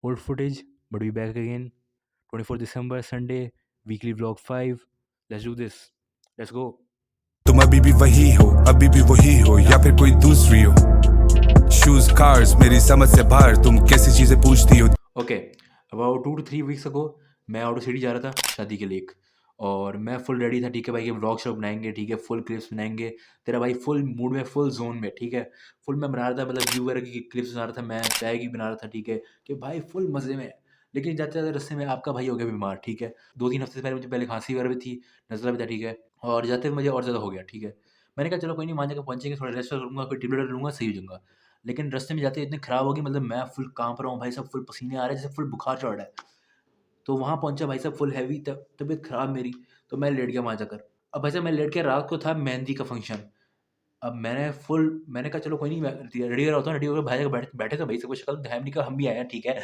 Old footage, but we back again. 24 December, Sunday, weekly vlog 5. Let's do this. Let's go. तुम अभी भी वही हो, अभी भी वही हो, या फिर कोई दूसरी हो। शूज कार्स मेरी समझ से बाहर, तुम कैसी चीजें पूछती हो। Okay, about 2 to 3 weeks ago, मैं आउट सिटी जा रहा था शादी के लिए और मैं फुल रेडी था। ठीक है भाई, ये व्लॉग शॉप बनाएंगे, ठीक है, फुल क्लिप्स बनाएंगे। तेरा भाई फुल मूड में, फुल जोन में, ठीक है। फुल मैं बना रहा था, मतलब व्यू वगैरह की क्लिप्स बना रहा था, मैं चाय की बना रहा था, ठीक है, कि भाई फुल मज़े में। लेकिन जाते जाते रास्ते में आपका भाई हो गया बीमार, ठीक है। 2-3 हफ्ते से पहले मुझे पहले खांसी वगैरह भी थी, नज़ला भी था, ठीक है, और जाते हुए मुझे और ज़्यादा हो गया, ठीक है। मैंने कहा चलो कोई नहीं, वहाँ जाकर पहुँचेंगे, थोड़ा रेस्ट करूँगा, कोई टेबलेट लूँगा, सही हो जाऊँगा। लेकिन रास्ते में जाते इतनी ख़राब हो गई, मतलब मैं फुल काँप रहा हूँ भाई साहब, फुल पसीने आ रहे हैं, जैसे फुल बुखार चढ़ रहा है। तो वहाँ पहुँचा भाई साहब, फुल हैवी तबीयत ख़राब मेरी, तो मैं लेट गया वहाँ जाकर। अब भाई साहब मैं लेट के, रात को था मेहंदी का फंक्शन। अब मैंने कहा चलो कोई नहीं, मैं रेडी हो रहा होता हूँ, रेडी होकर भाई जाकर बैठे थे भाई, सबको शक्ल है नहीं कहा हम भी आए हैं, ठीक है।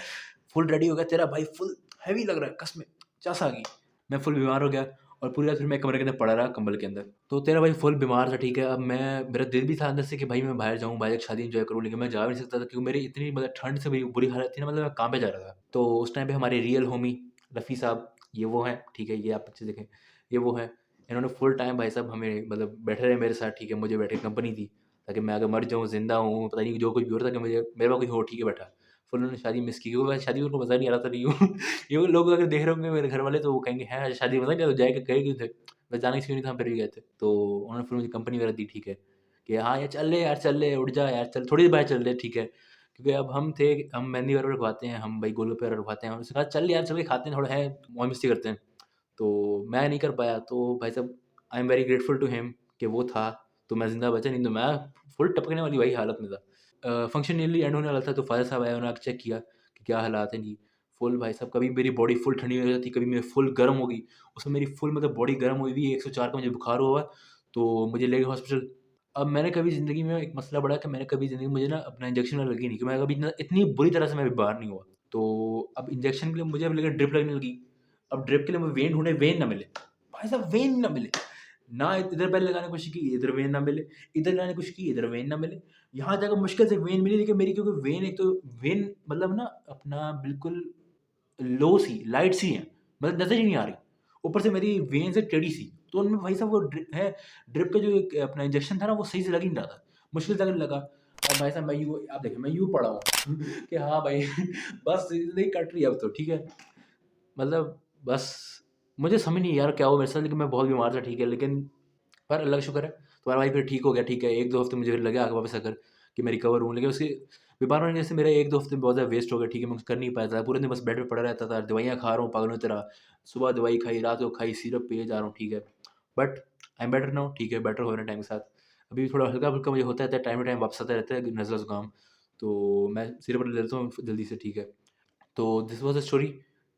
फुल रेडी हो गया, तेरा भाई फुल हैवी लग रहा है, कसम चस आ गई। मैं फुल बीमार हो गया और पूरी रात फिर मैं कमरे के अंदर पड़ा रहा, कंबल के अंदर। तो तेरा भाई फुल बीमार था, ठीक है। अब मेरा दिल भी था अंदर से कि भाई मैं बाहर जाऊँ, बाहर शादी एंजॉय करूँ, लेकिन मैं जा भी नहीं सकता था क्योंकि मेरी इतनी मतलब ठंड से मेरी बुरी हालत थी ना, मतलब मैं काम पे जा रहा था। तो उस टाइम पे हमारे रियल होमी रफ़ी साहब, ये वो हैं, ठीक है, ये आप अच्छे देखें, ये वो हैं। इन्होंने फुल टाइम भाई साहब हमें मतलब बैठे रहे मेरे साथ, ठीक है, मुझे बैठे कंपनी दी, ताकि मैं अगर मर जाऊँ, ज़िंदा हूँ, पता नहीं जो कुछ भी हो रहा था, कि मुझे मेरे पास कोई हो, ठीक है, बैठा। फुल उन्होंने शादी मिस की, क्योंकि शादी में उनको मज़ा नहीं आ रहा था, यूँ यूँ लोग अगर देख रहे होंगे मेरे घर वाले, तो वो कहेंगे हैं शादी मज़ा नहीं आया, तो जाए गए क्यों थे? मैं जाना इसलिए नहीं था, हम फिर भी गए थे। तो उन्होंने फिर मुझे कंपनी वगैरह दी, ठीक है, कि हाँ यार चल ले, यार चल ले, उठ जा यार, चल थोड़ी देर बाद चल ले, ठीक है। क्योंकि अब हम मेहंदी वगैरह रखवाते हैं, हम भाई गोलगप्पे वगैरह रखवाते हैं, उसने कहा चल यार, चल के खाते हैं, थोड़ा है मौज मस्ती करते हैं। तो मैं नहीं कर पाया, तो भाई साहब I am very grateful to him कि वो था, तो मैं ज़िंदा बचा, नहीं तो मैं फुल टपकने वाली वही हालत में था। फंक्शन नियरली एंड होने वाला था, तो फ़ादर साहब आए, उन्होंने आके चेक किया कि क्या हालात हैं जी। फुल भाई साहब, कभी मेरी बॉडी फुल ठंडी हो जाती, कभी मेरी फुल गर्म हो गई। उसमें मेरी फुल मतलब बॉडी गर्म हुई हुई, 104 का मुझे बुखार हुआ हुआ, तो मुझे ले गए हॉस्पिटल। अब मैंने कभी ज़िंदगी में एक मसला बढ़ा कि मैंने कभी ज़िंदगी में मुझे ना अपना इंजेक्शन लगी नहीं, कि मैं कभी इतनी बुरी तरह से मैं बीमार नहीं हुआ। तो अब इंजेक्शन के लिए मुझे अब लगा ड्रिप लगने लगी। अब ड्रिप के लिए मैं वेन ढूँढे, वेन ना मिले। भाई साहब वेन ना मिले। ना इधर पहले लगाने की कोशिश की, इधर वेन ना मिले, इधर लगाने की कोशिश की, इधर वेन ना मिले। यहाँ जाकर मुश्किल से वेन मिली, लेकिन मेरी क्योंकि वेन, एक तो वेन मतलब ना अपना बिल्कुल लो सी, लाइट सी है, मतलब नज़र ही नहीं आ रही। ऊपर से मेरी वेन्स है टेढ़ी सी, तो उनमें भाई साहब वो ड्रिप का जो एक अपना इंजेक्शन था ना, वो सही से लग ही नहीं रहा था। मुश्किल से लगने लगा। और भाई साहब मैं यूँ, आप देखें मैं यूँ पड़ा हूँ कि हाँ भाई बस ज़िंदगी कट रही है अब तो, ठीक है। मतलब बस मुझे समझ नहीं यार क्या हुआ मेरे साथ, लेकिन मैं बहुत बीमार था, ठीक है, लेकिन पर अल्लाह का शुक्र है तुम्हारा भाई फिर ठीक हो गया, ठीक है। 1-2 हफ्ते मुझे फिर लगे आके वापस आकर कि मैं रिकवर हूँ, लेकिन उसके बीमार होने से मेरे 1-2 हफ्ते बहुत ज़्यादा वेस्ट हो गए, ठीक है। मैं कुछ कर नहीं पाया था, पूरे दिन बस बेड पे पड़ा रहता था, दवाइयाँ खा रहा हूँ पागलों की तरह। सुबह दवाई खाई, रात को खाई, सिरप पिए जा रहा हूँ, ठीक है। But I am better now, ठीक है, बेटर हो रहे हैं टाइम के साथ। अभी थोड़ा हल्का-फुल्का मुझे होता रहता है, टाइम टू टाइम वापस आता रहता है नज़ला ज़ुकाम, तो मैं सिरप ले लेता हूँ जल्दी से, ठीक है। तो दिस वाज़ द स्टोरी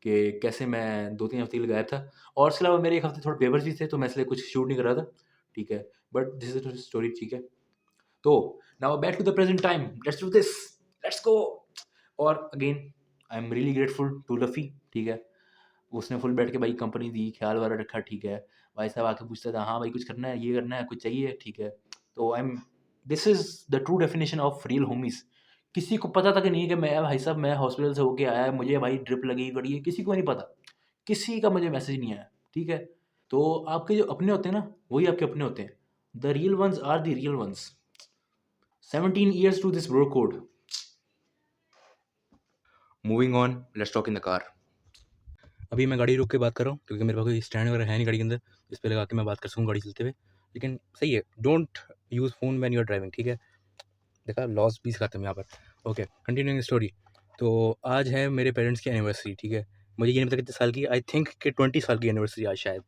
कि कैसे मैं 2-3 हफ्ते के लिए गायब था, और इसके अलावा मेरे 1 हफ्ते थोड़े पेपर्स भी थे, तो मैं इसलिए कुछ शूट नहीं कर रहा था, ठीक है। But this is the story, ठीक है। तो now back to the present time, let's do this, let's go. और again I am really grateful to Rafi, ठीक है। उसने फुल बैठ के भाई कंपनी दी, ख़्याल-वाल रखा, ठीक है। भाई साहब आके पूछता था, हाँ भाई कुछ करना है, ये करना है, कुछ चाहिए, ठीक है। तो I M this is the true definition of real homies. किसी को पता तक नहीं है कि मैं भाई साहब मैं हॉस्पिटल से होके आया, मुझे भाई ड्रिप लगी पड़ी है, किसी को नहीं पता। किसी का मुझे मैसेज नहीं आया, ठीक है। तो आपके जो अपने होते हैं ना, वही आपके अपने होते हैं। The real ones are the real ones. 17 years to this bro code. Moving on, let's talk in the car. अभी मैं गाड़ी रोक के बात कर रहा हूँ, क्योंकि मेरे पास कोई स्टैंड वगैरह है नहीं गाड़ी के अंदर, जिस पे लगा के मैं बात कर सकूँ गाड़ी चलते हुए। लेकिन सही है, don't use phone when you are driving, ठीक है। देखा, लॉस भी सिखाते हैं यहाँ पर। Okay, continuing story. तो आज है मेरे पेरेंट्स की एनिवर्सरी, ठीक है। मुझे ये नहीं पता कितने साल की, आई थिंक कि 20 साल की एनिवर्सरी आज शायद,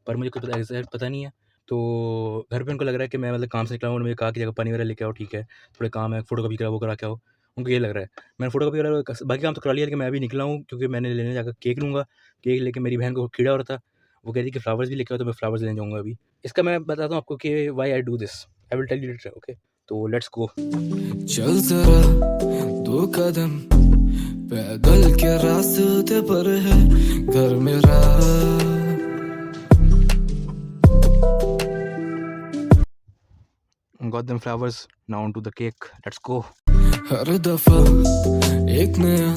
पर मुझे कुछ पता एग्जैक्ट पता नहीं है। तो घर पे उनको लग रहा है कि मैं मतलब काम से निकला हूँ, उन्होंने मुझे कहा कि जगह पानी वगैरह लेके आओ, ठीक है, थोड़े काम है, फ़ोटोकॉपी करा, वो करा के आओ। उनको ये लग रहा है मैंने फ़ोटोकॉपी वगैरह बाकी काम तो करा लिया, लेकिन मैं अभी निकला हूँ क्योंकि मैंने लेने जाकर केक लूँगा। केक लेके मेरी बहन को कीड़ा हो रहा था, वो कह रही कि फ्लावर्स भी लेके आओ, तो मैं फ्लावर्स लेने जाऊँगा अभी। इसका मैं बताता हूँ आपको कि why I do this, I will tell you later, okay. तो लेट्स गो। चल जरा 2 कदम पैदल के रास्ते पर है घर मेरा। Got them flowers, now onto the cake, let's go. हर दफा एक नया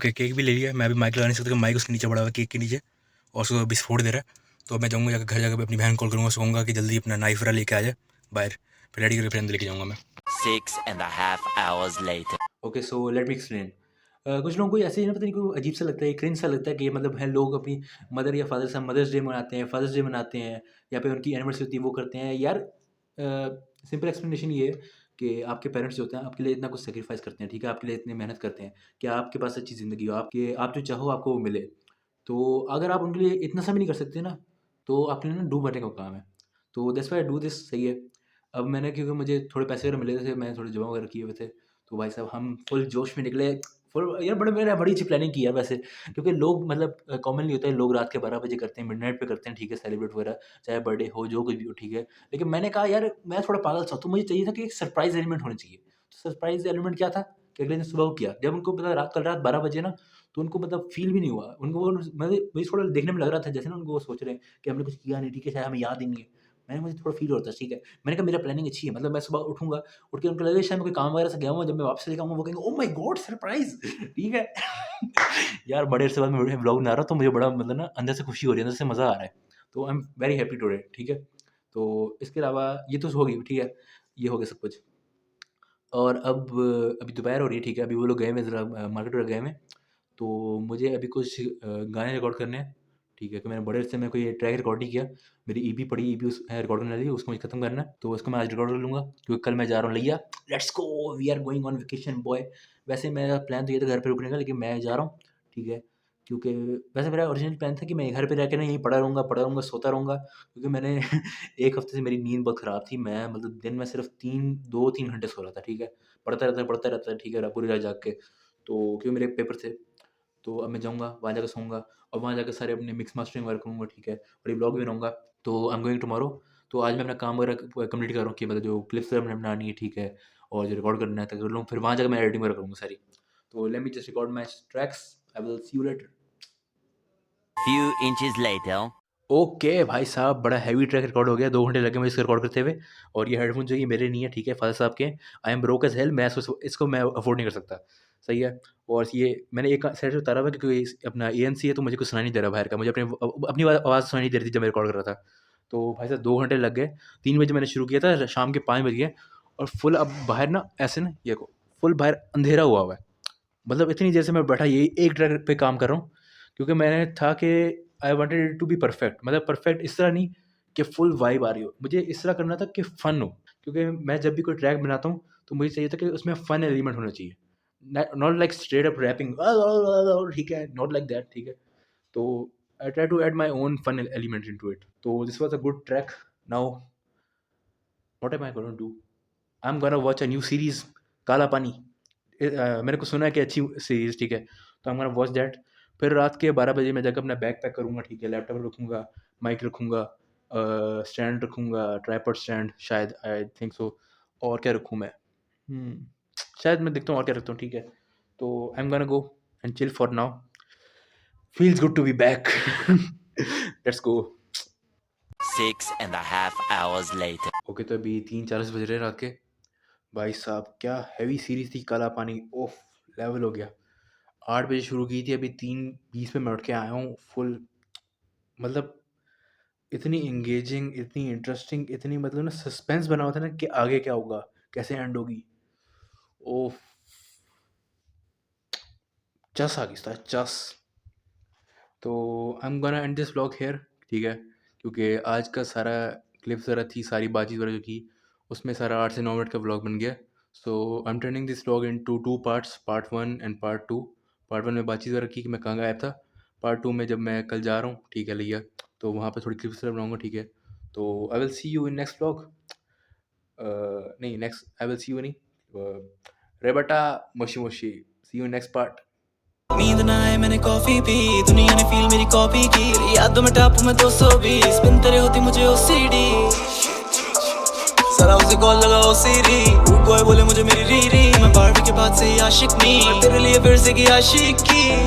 ओके केक भी ले लिया। मैं अभी माइक लगा नहीं सकता, माइक उसके नीचे पड़ा हुआ है केक के नीचे, और उसको विस्फोट दे रहा है। तो मैं जाऊँगा जाकर घर जाकर अपनी बहन कॉल करूँगा, उसको कहूँगा कि जल्दी अपना नाइफ वाला लेके आ जाए बाहर, फिर रेडी करके फिर अंदर लेके जाऊँगा मैं। 6.5 hours later. Okay so let me explain. कुछ लोगों को ऐसे ही ना, पता नहीं क्यों अजीब सा लगता है, क्रिंज सा लगता है कि मतलब है लोग अपनी मदर या फादर से मदर्स डे मनाते हैं, फादर्स डे मनाते हैं, या फिर उनकी एनिवर्सरी होती है वो करते हैं। यार सिंपल एक्सप्लेनेशन ये है कि आपके पेरेंट्स जो होते हैं आपके लिए इतना कुछ सेक्रीफाइस करते हैं, ठीक है, आपके लिए इतनी मेहनत करते हैं कि आपके पास अच्छी ज़िंदगी हो, आप जो चाहो आपको वो मिले। तो अगर आप उनके लिए इतना सा भी नहीं कर सकते ना, तो आपके लिए ना डूब मरने का काम है। तो that's why I do this. सही है। अब मैंने, क्योंकि मुझे थोड़े पैसे वगैरह मिले थे, मैंने थोड़े जमा वगैरह किए हुए थे, तो भाई साहब हम फुल जोश में निकले। फुल यार मैंने बड़ी अच्छी प्लानिंग की है वैसे, क्योंकि लोग मतलब कॉमनली होता है लोग रात के 12 बजे करते हैं, मिडनाइट पे करते हैं, ठीक है, सेलिब्रेट वगैरह, चाहे बर्थडे हो जो कुछ भी हो, ठीक है। लेकिन मैंने कहा यार मैं थोड़ा पागल सा हूँ, तो मुझे चाहिए था कि एक सरप्राइज़ एलिमेंट होना चाहिए। तो सरप्राइज़ एलिमेंट क्या था कि अगले दिन सुबह को किया, जब उनको पता कल रात 12 बजे ना, तो उनको मतलब फ़ील भी नहीं हुआ। उनको वो मुझे थोड़ा देखने में लग रहा था जैसे ना उनको वो सोच रहे हैं कि हमने कुछ किया नहीं, ठीक है, शायद हमें याद ही नहीं है। मुझे थोड़ा फ़ील हो रहा था, ठीक है। मैंने कहा मेरा प्लानिंग अच्छी है, मतलब मैं सुबह उठूँगा, उठ के उनको लगेगा शायद मैं कोई काम वगैरह से गया हूँ, जब मैं वापस चले जाऊँगा वो कहेंगे ओह माय गॉड सरप्राइज़ ठीक है। यार बड़े अरसे बाद मैं व्लॉग बना रहा हूँ, तो मुझे बड़ा मतलब ना अंदर से खुशी हो रही है, अंदर से मज़ा आ रहा है। तो I am very happy today, ठीक है। तो इसके अलावा ये तो हो गई, ठीक है, ये हो गया सब कुछ। और अब अभी दोपहर हो रही है, ठीक है, अभी वो लोग गए हुए हैं ज़रा मार्केट वगैरह गए हुए हैं, तो मुझे अभी कुछ गाने रिकॉर्ड करने हैं, ठीक है। कि मैंने बड़े अरसे में कोई ट्रैक रिकॉर्ड नहीं किया, मेरी ईपी पड़ी, ईपी उस है रिकॉर्ड करने वाली है, उसको मुझे खत्म करना है, तो उसको मैं आज रिकॉर्ड कर लूँगा, क्योंकि कल मैं जा रहा हूँ लिया, let's go we are going on vacation boy. वैसे मेरा प्लान तो ये था घर पे रुकने का, लेकिन मैं जा रहा हूँ, ठीक है, क्योंकि वैसे मेरा ओरिजिनल प्लान था कि मैं घर पे रह के ना यहीं पड़ा रहूँगा, सोता रहूँगा, क्योंकि मैंने 1 हफ्ते से मेरी नींद बहुत ख़राब थी। मैं मतलब दिन में सिर्फ 2-3 घंटे सो रहा था, ठीक है। पढ़ता रहता, ठीक है, पूरी रात जाग के। तो क्योंकि मेरे पेपर थे, तो अब मैं जाऊँगा, वहाँ जाकर सोऊँगा, और वहाँ जाकर सारे अपने मिक्स मास्टरिंग वगैरह करूँगा, ठीक है, और ये व्लॉग भी बनाऊँगा। तो आई एम गोइंग टुमारो। तो आज मैं अपना काम वगैरह कंप्लीट कर रहा हूँ कि मतलब जो क्लिप्स वगैरह मैंने बनानी है, ठीक है, और जो रिकॉर्ड करना है तक कर लूँ, फिर वहाँ जाकर मैं एडिटिंग वगैरह करूँगा सारी। तो let me just record my tracks, I will see you later. Few inches later. Okay भाई साहब, बड़ा हैवी ट्रैक रिकॉर्ड हो गया, 2 घंटे लगे मुझे इसको रिकॉर्ड करते हुए, और ये हेडफ़ोन जो है ये मेरे नहीं है, ठीक है, फ़ादर साहब के हैं। I am broke as hello, मैं इसको मैं अफ़ोर्ड नहीं कर सकता, सही है। और ये मैंने एक साइड से उतारा हुआ है, क्योंकि अपना एएनसी है, तो मुझे कुछ सुनाई नहीं दे रहा बाहर का, मुझे अपनी आवाज़ सुनाई नहीं दे रही थी जब मैं रिकॉर्ड कर रहा था। तो भाई साहब 2 घंटे लग गए, 3 बजे मैंने शुरू किया था, शाम के 5 बज गए, और फुल अब बाहर ना ऐसे ना ये को फुल बाहर अंधेरा हुआ है। मतलब इतनी देर से मैं बैठा यही एक ट्रैक पे काम कर रहा हूँ, क्योंकि मैंने था कि I wanted it to be perfect, मतलब परफेक्ट इस तरह नहीं कि फुल वाइब आ रही हो, मुझे इस तरह करना था कि फ़न हो, क्योंकि मैं जब भी कोई ट्रैक बनाता हूँ तो मुझे चाहिए था कि उसमें फ़न एलिमेंट होना चाहिए, not like straight up rapping, ठीक है, नॉट लाइक दैट, ठीक है। तो I try to add my own fun element into it. तो this was a good track. Now what am I gonna do? I am gonna watch a new series, Kaala Paani. मैंने कुछ सुना है कि अच्छी सीरीज़, ठीक है, तो I am gonna watch that. फिर रात के 12 बजे मैं जाकर अपना बैग पैक करूँगा, ठीक है, लैपटॉप रखूँगा, माइक रखूँगा, स्टैंड रखूँगा, ट्राइपॉड स्टैंड शायद, आई थिंक सो। और क्या रखूँ मैं? शायद मैं देखता हूँ और क्या रखता हूँ, ठीक है। तो I am gonna go and chill for now. Feels good to be back. Let's go. 6.5 hours later. Okay, तो अभी 3:40 बज रहे हैं रात के। भाई साहब क्या हैवी सीरीज़ थी काला पानी, ओफ लेवल हो गया। 8 बजे शुरू की थी, अभी 3:20 पे मैं उठ के आया हूँ फुल। मतलब इतनी एंगेजिंग, इतनी इंटरेस्टिंग, इतनी मतलब ना सस्पेंस बना हुआ था ना कि आगे क्या होगा, कैसे एंड होगी। ओफ, चस आ गई था, चस। तो I am gonna and this vlog here, ठीक है, क्योंकि आज का सारा क्लिप्स वगैरह थी, सारी बातचीत वगैरह जो की, उसमें सारा 8 से 9 मिनट का व्लॉग बन गया। So I am turning this vlog into 2 parts, part 1 and part 2। Part 1 में बातचीत वगैरह की कि मैं कहाँ गायब था। पार्ट 2 में जब मैं कल जा रहा हूँ, ठीक है, लिया, तो वहाँ पे थोड़ी क्लिप्स वगैरह बनाऊँगा, ठीक है। तो I will see you in next vlog. नहीं, next I will see you नहीं, रेबटा मोशी मोशी, see you in next part. नींद ना आए मैंने कॉफी पी, दुनिया ने फील मेरी कॉपी की, यादों में टापू में 220 पिन तेरे होती मुझे ओसीडी, जरा उसे कॉल लगाओ सीरी, रूट बॉय बोले मुझे मेरी रीरी, मैं बारहवीं के बाद से ही आशिक नहीं, तेरे लिए फिर से की आशिकी।